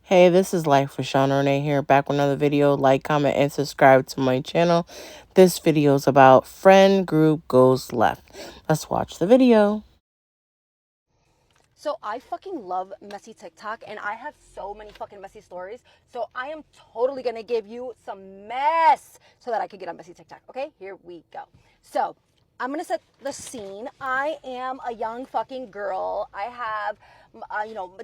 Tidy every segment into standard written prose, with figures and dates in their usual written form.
Hey, this is Life with Shauna Renee here, back with another video. Like, comment, and subscribe to my channel. This video is about friend group goes left. Let's watch the video. So I fucking love messy TikTok, and I have so many fucking messy stories. So I am totally gonna give you some mess so that I could get on messy TikTok. Okay, here we go. So I'm gonna set the scene. I am a young fucking girl. I have,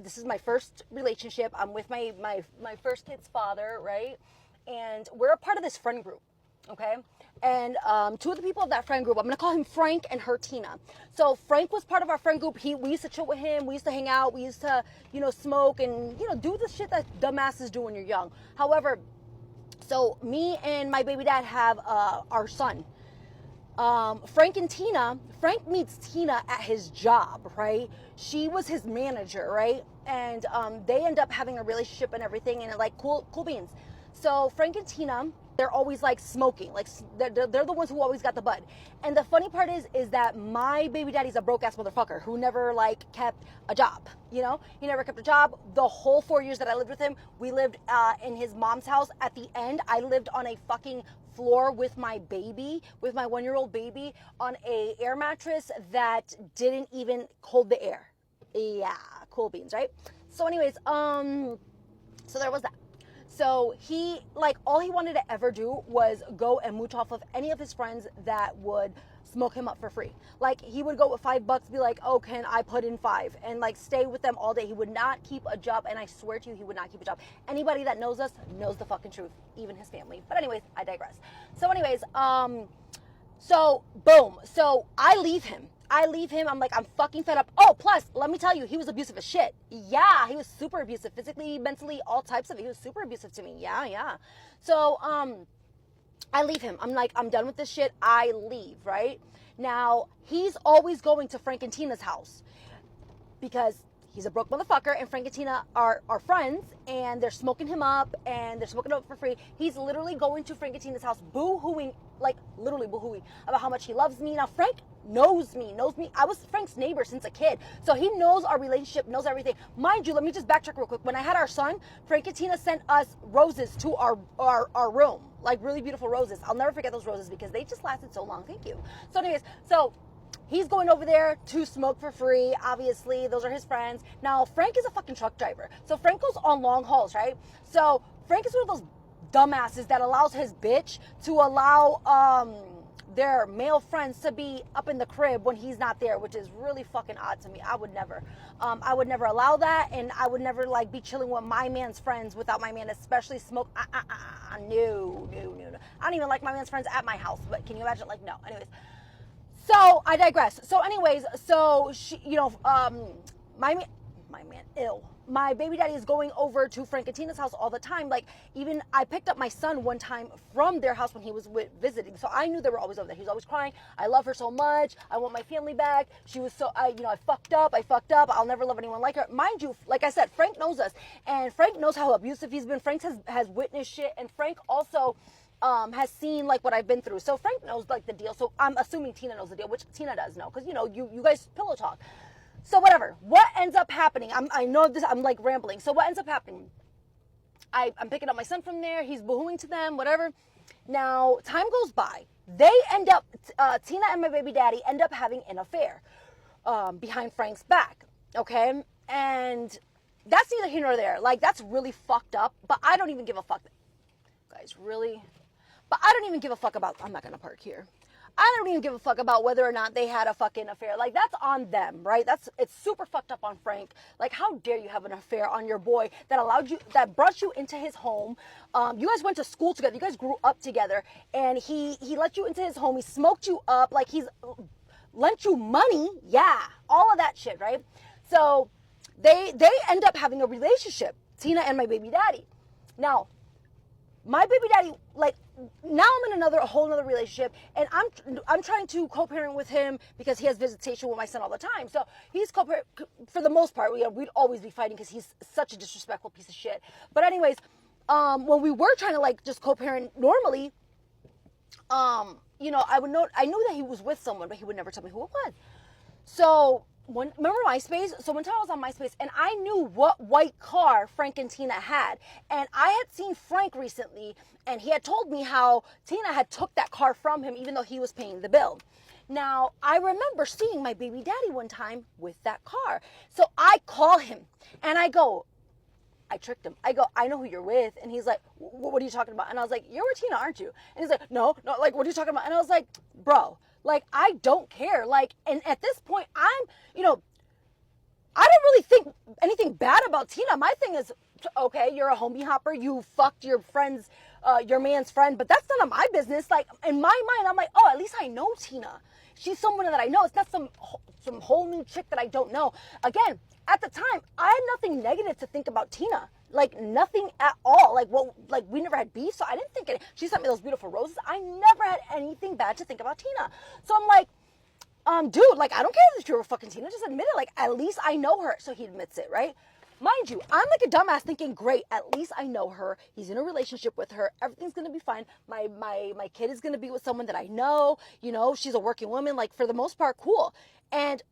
this is my first relationship. I'm with my first kid's father, right? And we're a part of this friend group. Okay. And two of the people of that friend group, I'm gonna call him Frank and her Tina. So Frank was part of our friend group. We used to chill with him. We used to hang out. We used to, smoke and do the shit that dumbasses do when you're young. However, so me and my baby dad have our son. Frank and Tina. Frank meets Tina at his job, right? She was his manager, right? And they end up having a relationship and everything, and like cool beans. So Frank and Tina, they're always like smoking, like they're the ones who always got the bud. And the funny part is that my baby daddy's a broke ass motherfucker who never like kept a job. He never kept a job. The whole 4 years that I lived with him, we lived in his mom's house. At the end, I lived on a fucking floor with my baby, with my 1-year-old baby, on a air mattress that didn't even hold the air. Yeah, cool beans, right? So anyways, so there was that. So he, like, all he wanted to ever do was go and mooch off of any of his friends that would smoke him up for free. Like, he would go with $5, be like, oh, can I put in 5? And like stay with them all day. He would not keep a job, and I swear to you, he would not keep a job. Anybody that knows us knows the fucking truth, even his family. But anyways, I digress. So anyways, so boom. So I leave him. I'm like, I'm fucking fed up. Oh, plus, let me tell you, he was abusive as shit. Yeah, he was super abusive, physically, mentally, all types of it. He was super abusive to me. Yeah. So, I leave him. I'm like, I'm done with this shit. I leave, right? Now, he's always going to Frank and Tina's house because he's a broke motherfucker, and Frank and Tina are friends, and they're smoking him up, and they're smoking him up for free. He's literally going to Frank and Tina's house, boo-hooing, like literally boo-hooing about how much he loves me. Now, Frank knows me. I was Frank's neighbor since a kid, so he knows our relationship, knows everything. Mind you, let me just backtrack real quick. When I had our son, Frank and Tina sent us roses to our room, like really beautiful roses. I'll never forget those roses because they just lasted so long. Thank you. So anyways, he's going over there to smoke for free. Obviously, those are his friends. Now, Frank is a fucking truck driver. So Frank goes on long hauls, right? So Frank is one of those dumbasses that allows his bitch to allow their male friends to be up in the crib when he's not there, which is really fucking odd to me. I would never allow that, and I would never like be chilling with my man's friends without my man, especially smoke. No. I don't even like my man's friends at my house, but can you imagine? Like, no. Anyways. So I digress. So anyways, so she, my man, ill. My baby daddy is going over to Frank and Tina's house all the time. Like, even I picked up my son one time from their house when he was visiting. So I knew they were always over there. He was always crying. I love her so much. I want my family back. She was so, I fucked up. I'll never love anyone like her. Mind you, like I said, Frank knows us, and Frank knows how abusive he's been. Frank has witnessed shit, and Frank also has seen like what I've been through. So Frank knows like the deal. So I'm assuming Tina knows the deal, which Tina does know, because you guys pillow talk. So whatever. What ends up happening? I know this. I'm like rambling. So what ends up happening? I'm picking up my son from there. He's boohooing to them. Whatever. Now time goes by. They end up Tina and my baby daddy end up having an affair behind Frank's back. Okay, and that's neither here nor there. Like, that's really fucked up. But I don't even give a fuck. Guys, really. But I don't even give a fuck about, I'm not going to park here. I don't even give a fuck about whether or not they had a fucking affair. Like, that's on them, right? It's super fucked up on Frank. Like, how dare you have an affair on your boy that brought you into his home. You guys went to school together. You guys grew up together. And he let you into his home. He smoked you up. Like, he's lent you money. Yeah. All of that shit, right? So they end up having a relationship, Tina and my baby daddy. Now, my baby daddy, like, now I'm in a whole nother relationship, and I'm trying to co-parent with him because he has visitation with my son all the time. So he's co-parent for the most part. We'd always be fighting because he's such a disrespectful piece of shit. But anyways, when we were trying to like just co-parent normally, I knew that he was with someone, but he would never tell me who it was. So remember MySpace? So one time I was on MySpace and I knew what white car Frank and Tina had. And I had seen Frank recently and he had told me how Tina had took that car from him even though he was paying the bill. Now, I remember seeing my baby daddy one time with that car. So I call him and I go, I tricked him. I go, I know who you're with. And he's like, what are you talking about? And I was like, you're with Tina, aren't you? And he's like, no, like, what are you talking about? And I was like, bro, like, I don't care. Like, and at this point, you know, I don't really think anything bad about Tina. My thing is, okay, you're a homie hopper. You fucked your friend's, your man's friend, but that's none of my business. Like, in my mind, I'm like, oh, at least I know Tina. She's someone that I know. It's not some whole new chick that I don't know. Again, at the time, I had nothing negative to think about Tina. Like, nothing at all. Like, well, like, we never had beef, so I didn't think it. She sent me those beautiful roses. I never had anything bad to think about Tina. So I'm like, dude, like, I don't care if you're fucking Tina. Just admit it. Like, at least I know her. So he admits it, right? Mind you, I'm like a dumbass thinking, great, at least I know her. He's in a relationship with her. Everything's going to be fine. My kid is going to be with someone that I know. You know, she's a working woman. Like, for the most part, cool. And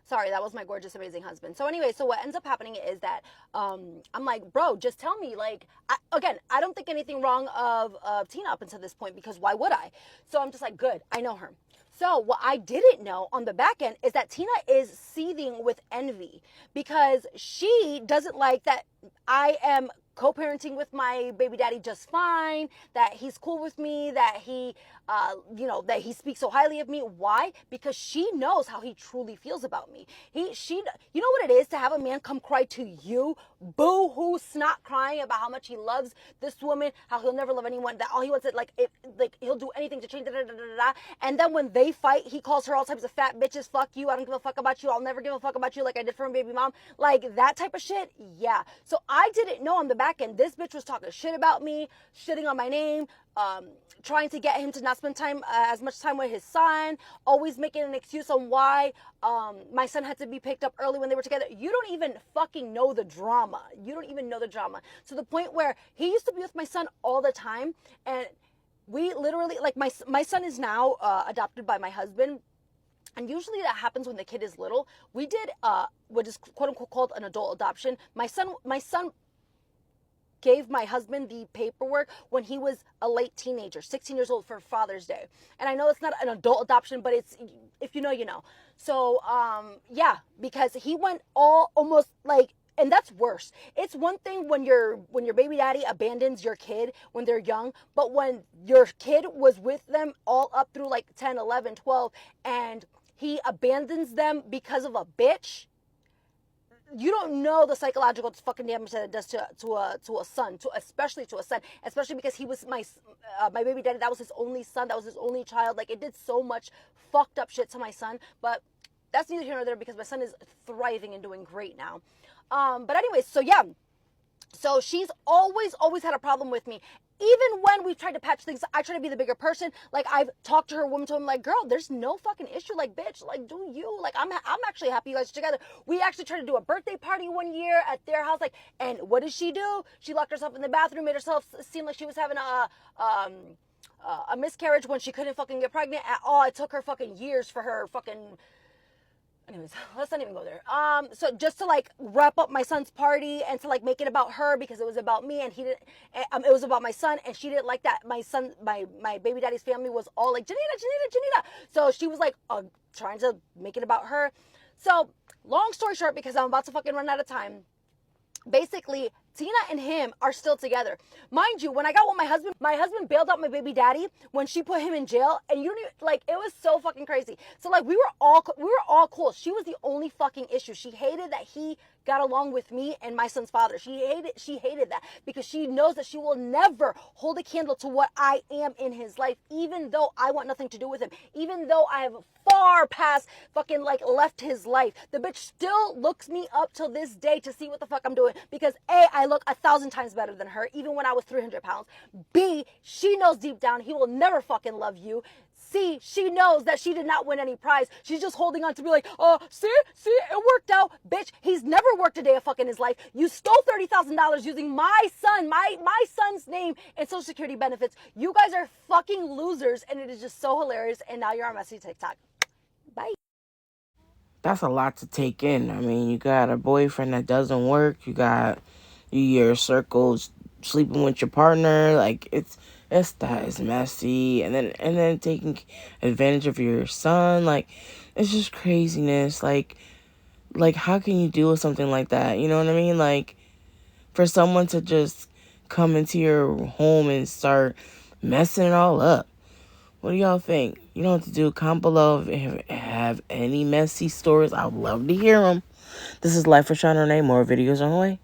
sorry, that was my gorgeous, amazing husband. So anyway, so what ends up happening is that I'm like, bro, just tell me. Like, I don't think anything wrong of Tina up until this point because why would I? So I'm just like, good, I know her. So what I didn't know on the back end is that Tina is seething with envy because she doesn't like that I am co-parenting with my baby daddy just fine, that he's cool with me, that he, that he speaks so highly of me. Why? Because she knows how he truly feels about me. You know what it is to have a man come cry to you, boo-hoo, snot crying about how much he loves this woman, how he'll never love anyone, that all he wants is like he'll do anything to change, and then when they fight, he calls her all types of fat bitches, fuck you, I don't give a fuck about you, I'll never give a fuck about you like I did for my baby mom, like that type of shit. Yeah. So I didn't know on the back end, this bitch was talking shit about me, shitting on my name, trying to get him to not spend time as much time with his son, always making an excuse on why my son had to be picked up early when they were together. You don't even fucking know the drama. You don't even know the drama. To the point where he used to be with my son all the time, and we literally, like, my son is now adopted by my husband. And usually that happens when the kid is little. We did what is quote unquote called an adult adoption. My son gave my husband the paperwork when he was a late teenager, 16 years old, for Father's Day. And I know it's not an adult adoption, but it's, if you know, you know. So yeah, because he went almost like, and that's worse. It's one thing when your baby daddy abandons your kid when they're young, but when your kid was with them all up through like 10, 11, 12, and he abandons them because of a bitch, you don't know the psychological fucking damage that it does to a son, especially to a son, especially because he was my baby daddy. That was his only son. That was his only child. Like, it did so much fucked up shit to my son. But that's neither here nor there because my son is thriving and doing great now. But anyways, so yeah. So she's always had a problem with me. Even when we've tried to patch things, I try to be the bigger person. Like, I've talked to her, woman to him, like, girl, there's no fucking issue. Like, bitch, like, do you? Like, I'm actually happy you guys are together. We actually tried to do a birthday party one year at their house. Like, and what did she do? She locked herself in the bathroom, made herself seem like she was having a miscarriage when she couldn't fucking get pregnant at all. It took her fucking years for her fucking... Anyways, let's not even go there. So just to like wrap up my son's party and to like make it about her because it was about me and he didn't. It was about my son and she didn't like that. My son, my baby daddy's family was all like Janita. So she was like trying to make it about her. So long story short, because I'm about to fucking run out of time. Basically, Tina and him are still together. Mind you, when I got with my husband bailed out my baby daddy when she put him in jail, and you don't even, like, it was so fucking crazy. So like we were all cool. She was the only fucking issue. She hated that he got along with me and my son's father. She hated that because she knows that she will never hold a candle to what I am in his life, even though I want nothing to do with him, even though I have far past fucking like left his life. The bitch still looks me up till this day to see what the fuck I'm doing because A, I look 1,000 times better than her, even when I was 300 pounds. B, she knows deep down he will never fucking love you. C, she knows that she did not win any prize. She's just holding on to be like, see, it worked out. Bitch, he's never worked a day of fucking his life. You stole $30,000 using my son's name and Social Security benefits. You guys are fucking losers, and it is just so hilarious. And now you're on messy TikTok. Bye. that's a lot to take in. I mean, you got a boyfriend that doesn't work. You got your circles sleeping with your partner. Like it's that is messy. And then taking advantage of your son. Like it's just craziness. Like how can you deal with something like that? You know what I mean? Like for someone to just come into your home and start messing it all up. What do y'all think? You don't have to do. Comment below if you have any messy stories. I would love to hear them. This is Life with Sean Renee. More videos on the way.